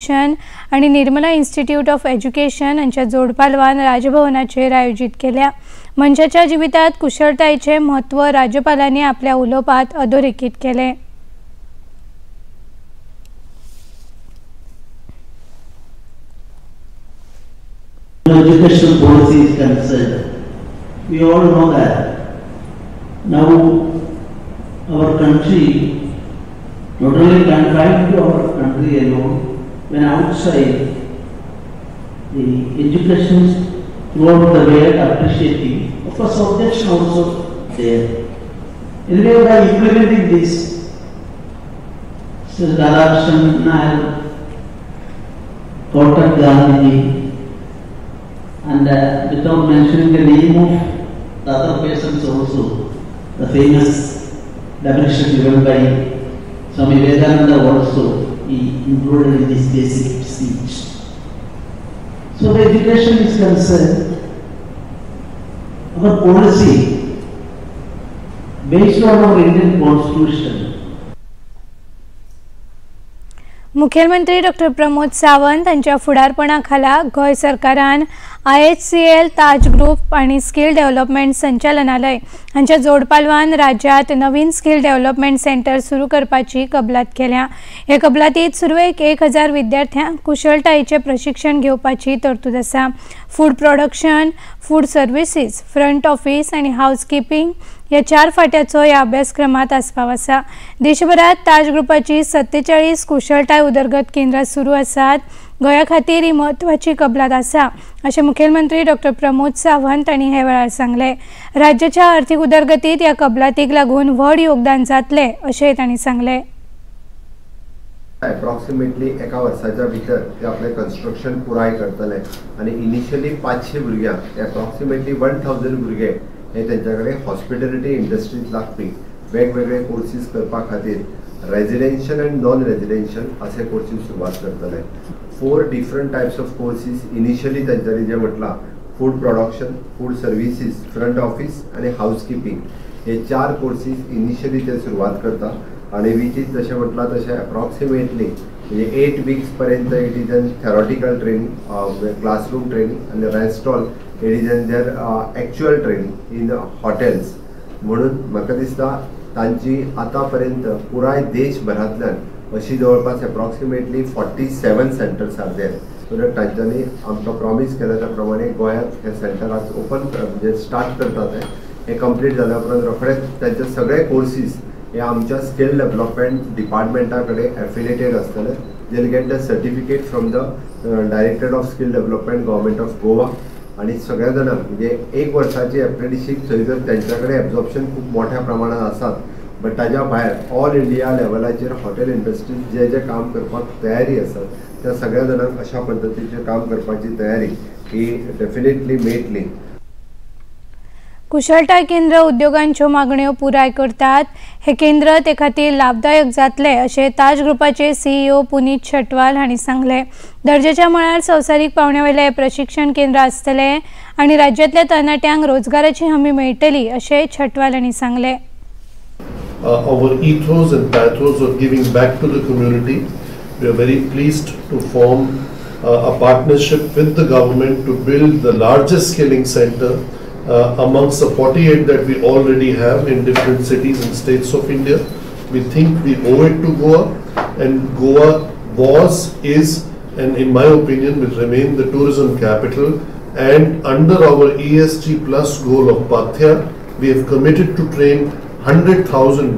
Foundation आणि Nirmala institute of education यांच्या जोडपालवान राजभवनाचेर आयोजित केल्या। मंचाच्या जिवितात कुशळटायेचे महत्व राज्यपालांनी आपल्या उलोवपांत अधोरेखित केले। Educational policy is concerned, we all know that now our country, not only confined to our country alone, when outside the education throughout the world appreciating, of course objection also there. Anyway, by implementing this, Sir Radhakrishnan Nair quoted Gandhiji, and without mentioning the name of the other persons also, the famous definition given by Swami Vivekananda also he included in this basic speech. So the education is concerned, our policy based on our Indian Constitution. मुख्यमंत्री डॉ. प्रमोद सावंत यांच्या फुडारपणाखाला गोय सरकारान IHCL, ताज group आणि skill development संचालनालय यांच्या जोडपालवान राज्यात नवीन skill development centre सुरू करपाची कबलात केल्या। हे कबलातीत सुरवेक 1000 विद्यार्थ्यांक कुशळटायेचे प्रशिक्षण घेवपाची तरतूद आसा। Food production, food services, front office आणि हाऊसकीपिंग या 4 फाट्याचो ह्या अभ्यासक्रमात आस्पाव आसा। देशभरात ताज ग्रुपाची 47 कुशळटाय उदरगत केंद्रां सुरू आसात। गोंया खातीर ही महत्वाची कबलात आसा अशें मुख्यमंत्री डॉ. प्रमोद सावंत हांणी हे वेळार सांगले। राज्याच्या आर्थीक उदरगतीत ह्या कबलातीक लागून व्हड योगदान जातले अशें तांणी सांगले। अप्रॉक्सिमेटली एका वर्साच्या भितर ते आपले कन्स्ट्रक्शन पुराय करतले आणि इनिशियली 500 भुरग्यांक अप्रॉक्सिमेटली 1000 भुरगे हे त्यांच्याकडे हॉस्पिटॅलिटी इंडस्ट्रीत लागपी वेगवेगळे कोर्सेस करपा खातीर रेजिडेन्शियल एंड नॉन रेजिडेन्शियल असे कोर्सेस सुरवात करतले। 4 different types of courses initially त्यांच्यानी जे म्हटला food production, food services, front office आणि हाऊसकीपिंग हे 4 कोर्सेस इनिशियली ते सुरवात करता आणि विच इज जशें म्हटला तशें अप्रॉक्सिमेटली म्हणजे 8 वीक्स पर्यंत it is an theoretical training, classroom training आणि rest all it is an there actual training in hotels. म्हणून म्हाका दिसता तांची आतापर्यंत पुराय देशभरांतल्यान अशी जवळपास approximately 47 centres are there. So तांच्यांनी आमकां प्रॉमिस केल्या त्या प्रमाणे गोंयांत हे सेंटरात ओपन म्हणजे स्टार्ट करतात हे कंप्लीट जाल्या उपरांत रोखडेच त्यांचे सगळे कोर्सेस हे आमच्या स्किल डेव्हलपमेंट डिपार्टमेंटा कडेन एफिलिएटेड आसतले। They will get the certificate from the directorate of skill development government of Goa आणि सगळ्या जाणांक म्हणजे 1 वर्साची एप्रेंटिसशीप थंय जर त्यांच्याकडे एब्झॉर्प्शन खूप मोठ्या प्रमाणात आसात बट ताज्या भायर ऑल इंडिया लेवलाचेर हॉटेल इंडस्ट्रीज जे जे काम करपाक तयारी आसात त्या सगळ्या जाणांक अशा पद्धतीचे काम करपाची तयारी ही डेफिनेटली मेळटली। कुशळटाय केंद्र उद्योगांच्यो मागण्यो पुराय करतात। हे केंद्र ते खातीर लाभदायक जातले अशें ताज ग्रुपाचे CEO पुनीत छटवाल हांणी सांगले। दर्जाच्या मळार संवसारीक पावंड्यावेले प्रशिक्षण केंद्र आसतले आणि राज्यांतल्या तरणाट्यांक रोजगाराची हमी मेळटली अशें छटवाल हांणी सांगले। Our ethos and pathos of giving back to the community, we are very pleased to form a partnership with the government to build the largest skilling center amongst the 48 that we already have in different cities and states of India. We think we owe it to Goa, and Goa was, is, and in my opinion will remain the tourism capital. And under our ESG plus goal of Pathya, we have committed to train 100,000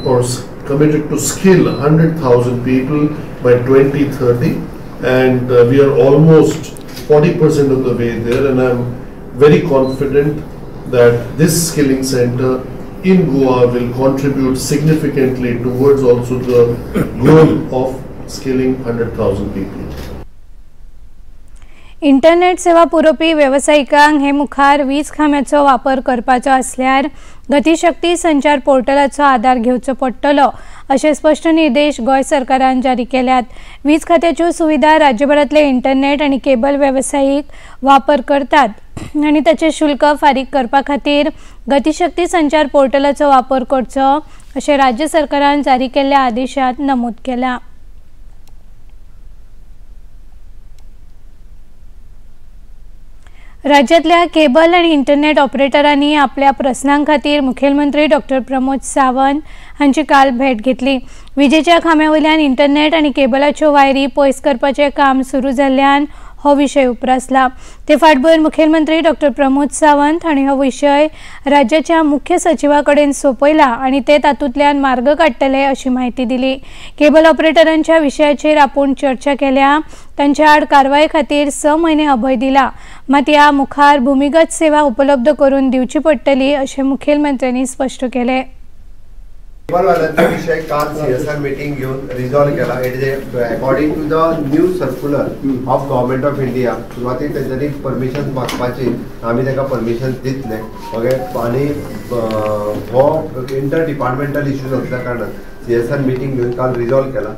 or committed to skill 100,000 people by 2030, and we are almost 40% of the way there, and I'm very confident that this skilling center in Goa will contribute significantly towards also the goal of skilling 100,000 people. Internet सेवा पुरवपी व्यावसायिकांक हे मुखार वीज खांब्याचो वापर करपाचो आसल्यार गतिशक्ती संचार पोर्टलाचो आधार घेवचो पडटलो अशे स्पष्ट निर्देश गोंय सरकारान जारी केल्यात। वीज खात्याच्यो सुविधा राज्यभरातले इंटरनेट आणि केबल व्यावसायिक वापर करतात आणि ताचे शुल्क फारीक करपा खातीर गतिशक्ती संचार पोर्टलाचो वापर करचो अशें राज्य सरकारान जारी केल्ल्या आदेशात नमूद केला। राज्यातल्या केबल आणि इंटरनेट ऑपरेटरांनी आपल्या प्रश्नां खातीर मुखेलमंत्री डॉक्टर प्रमोद सावंत हांची काल भेट घेतली। विजेच्या खांब्यावयल्यान इंटरनेट आणि केबलाच्यो वायरी पयस करपाचें काम सुरू जाल्ल्यान हो विशय उपरासला। ते फाटभुंयेर मुखेलमंत्री डॉक्टर प्रमोद सावंत हांणी हो विशय राज्याच्या मुख्य सचिवा कडेन सोपयला आणि ते तातूंतल्यान मार्ग काडटले अशी माहिती दिली। केबल ऑपरेटरांच्या विशयाचेर आपूण चर्चा केल्या, तांच्या आड कारवाई खातीर 6 म्हयने अभय दिला, मात ह्या मुखार भूमिगत सेवा उपलब्ध करून दिवची पडटली अशें मुखेलमंत्र्यांनी स्पष्ट केले। केबलवाल्यांचा विषय काल CSR मीटिंग घेऊन रिझॉल्व केला। It is according to the new circular of government of India. सुरवातीक त्यांनी परमिशन मागपाची, आम्ही ताका परमिशन दितले वगैरे, आणि हो इंटर डिपार्टमेंटल इश्यूज असल्या कारणान CSR मीटिंग घेऊन काल रिझॉल्व केला।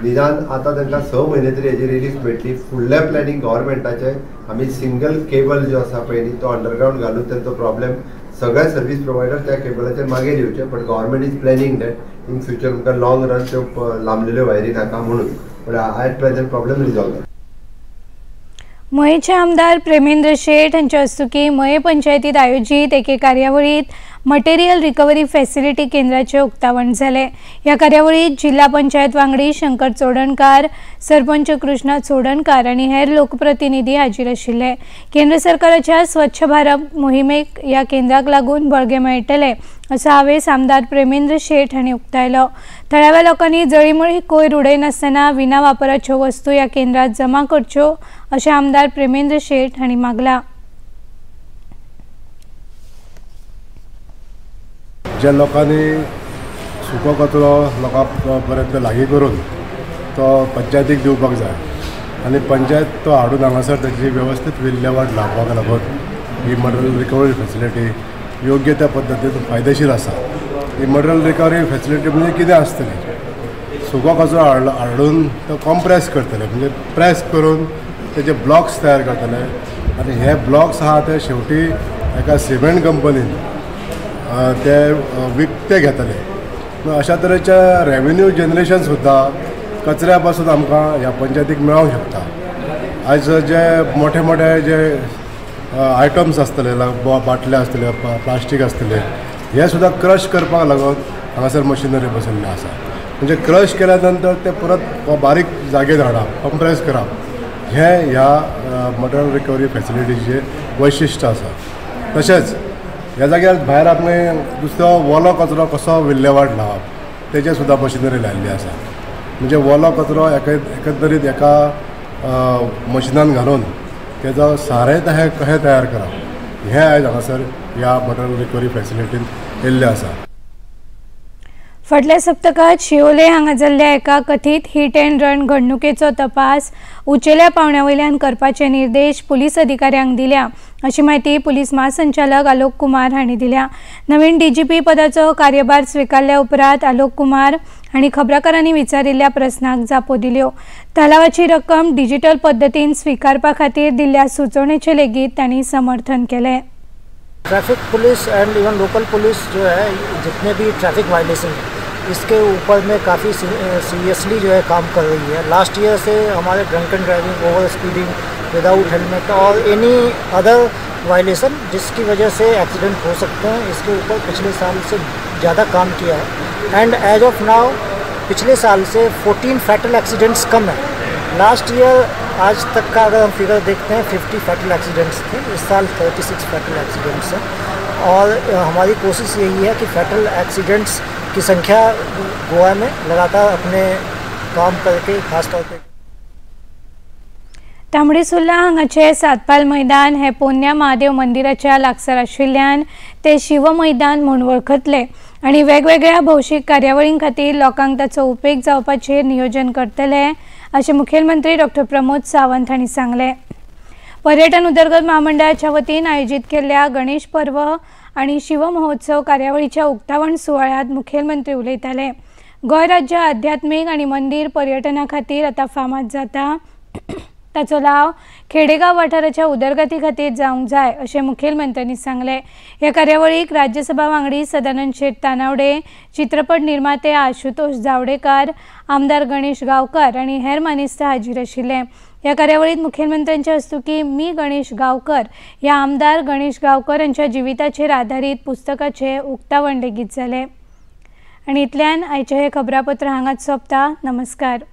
निदान आता तांकां 6 म्हयने तरी हेजी रिलीफ मेळटली। फुडले प्लॅनिंग गव्हर्नमेंटाचे आमी सिंगल केबल जो आसा पळय तो अंडरग्राउंड घालून त्यांचो प्रॉब्लेम सगळे सर्विस प्रोवायडर त्या केबलाचेर मागे दिवचे, but government is planning that in future तुमकां लॉंग रन त्यो लांबलेल्यो वायरी नाका म्हणून, but at present problem resolve. मयेचे आमदार प्रेमेंद्र शेठ हांच्या हस्तुकी मये पंचायतीत आयोजित एके कार्यावळीत मटेरियल रिकवरी फॅसिलिटी केंद्राचे उक्तावण झाले। ह्या कार्यावळीत जिल्हा पंचायत वांगडी शंकर चोडणकार, सरपंच कृष्णा चोडणकार आणि हेर लोकप्रतिनिधी हाजीर आशिल्ले। केंद्र सरकाराच्या स्वच्छ भारत मोहिमेक ह्या केंद्राक लागून बळगे मेळटले असो हावेस आमदार प्रेमेंद्र शेठ हांणी उक्तायलो। थळाव्या लोकांनी जळीमळी कोयर उडयनासतना विना वापराच्यो वस्तू ह्या केंद्रात जमा करच्यो अशें आमदार प्रेमेंद्र शेठ हांणी मागला। ज्या लोकांनी सुको कचरो लोकां पर्यंत लागीं करून तो पंचायतीक दिवपाक जाय आनी पंचायत तो हाडून हांगासर ताची वेवस्थीत विल्हेवाट लावपाक लागून ही मटेरियल रिकवरी फॅसिलिटी योग्य त्या पद्दतीन फायदेशीर आसा। ही मटेरियल रिकवरी फॅसिलिटी म्हणजे कितें आसतली, सुको कचरो हाडून तो कॉम्प्रेस करतले, म्हणजे प्रेस करून तेजे ब्लॉक्स तयार करतले आनी हे ब्लॉक्स आहा ते शेवटी एका सिमेंट कंपनीन ते विकते घेतले। अशा तरेचे रेव्हेन्यू जनरेशन सुद्दां कचऱ्या पासून आमकां ह्या पंचायतीक मेळोंक शकता। आयज जे मोठे मोठे जे आयटम्स आसतले, बाटले आसतले, प्लास्टीक आसतले, हे सुद्दां क्रश करपाक लागून हांगासर मशिनरी बसयल्ले आसा। म्हणजे क्रश केल्या नंतर ते परत बारीक जागेर हाडप, कंप्रेस करप, हे ह्या मटेरियल रिकवरी फॅसिलिटीचे वैशिश्ट्य आसा। तशेंच ह्या जाग्यार भायर आपणे दुसरो वोलो कचरो कसो विल्हेवाट लावप तेजे सुद्दां मशिनरी लायिल्ली आसा। म्हणजे वोलो कचरो एकंदरीत एका मशिनान घालून तेजो सारें कशें तयार करप हें आयज हांगासर ह्या मटेरियल रिकवरी फॅसिलिटीन येयल्लें आसा। फाटल्या सप्तकात शिवोले हांगा जाल्ल्या एका कथीत हिट एंड रन घडणुकेचो तपास उंचेल्या पावंड्यावयल्यान करपाचे निर्देश पुलीस अधिकाऱ्यांक दिल्या अशी माहिती पुलीस महासंचालक आलोक कुमार हांणी दिल्या। नवीन DGP पदाचो कार्यभार स्वीकारल्या उपरांत आलोक कुमार हांणी खबराकारांनी विचारिल्ल्या प्रस्नाक जापो दिल्यो। तलावाची रक्कम डिजिटल पद्दतीन स्वीकारपा खातीर दिल्ल्या सुचोवणेचें लेगीत तांणी समर्थन केलें। Traffic police end even local police जो है जितने भी ट्रैफिक वायलेशन इसके ऊपर में काफ़ी सीरियसली जो है काम कर रही है। लास्ट ईयर से हमारे drunk end driving, over speeding, without helmet और एनी अदर वायलेशन जिसकी वजह से एक्सीडेंट हो सकते हैं, इसके ऊपर पिछले साल से ज़्यादा काम किया है। एंड एज ऑफ नाउ पिछले साल से 14 फैटल एक्सीडेंट्स कम है। लास्ट ईयर आज तक का अगर हम फिगर देखते हैं 50 फैटल एक्सीडेंट्स थे, इस साल 36 फैटल एक्सीडेंट्स हैं। और हमारी कोशिश यही है कि फैटल एक्सीडेंट्स की संख्या गोवा में लगातार अपने काम करके खासतौर पे तांबडी सुर्ला हांगाचे सातपाल मैदान हे पोन्न्या महादेव मंदिराच्या लागसार आशिल्ल्यान ते शिव मैदान म्हूण वळखतले आणि वेगवेगळ्या भौशीक कार्यावळीं खातीर लोकांक ताचो उपेग जावपाचेर नियोजन करतले अशें मुखेलमंत्री डॉक्टर प्रमोद सावंत हांणी सांगलें। पर्यटन उदरगत महामंडळाच्या वतीन आयोजित केल्ल्या गणेश पर्व आणि शिव महोत्सव कार्यावळीच्या उक्तावण सुवाळ्यात मुखेलमंत्री उलयताले। गोंय राज्य आध्यात्मीक आणि मंदिर पर्यटना खातीर आता फामाद जाता ताचो लाव खेडेगांव वाठाराच्या उदरगती खातीर जावंक जाय अशें मुखेलमंत्र्यांनी सांगलें। ह्या कार्यावळीक राज्यसभा वांगडी सदानंद शेट तानावडे, चित्रपट निर्माते आशुतोष जावडेकर, आमदार गणेश गांवकर आनी हेर मानेस्त हाजीर आशिल्ले। ह्या कार्यावळीत मुखेलमंत्र्यांचे हस्तुकी मी गणेश गांवकर ह्या आमदार गणेश गांवकर हांच्या जिविताचेर आधारीत पुस्तकाचें उक्तावण लेगीत जालें। आनी इतल्यान आयचें हें खबरापत्र हांगाच सोंपता। नमस्कार।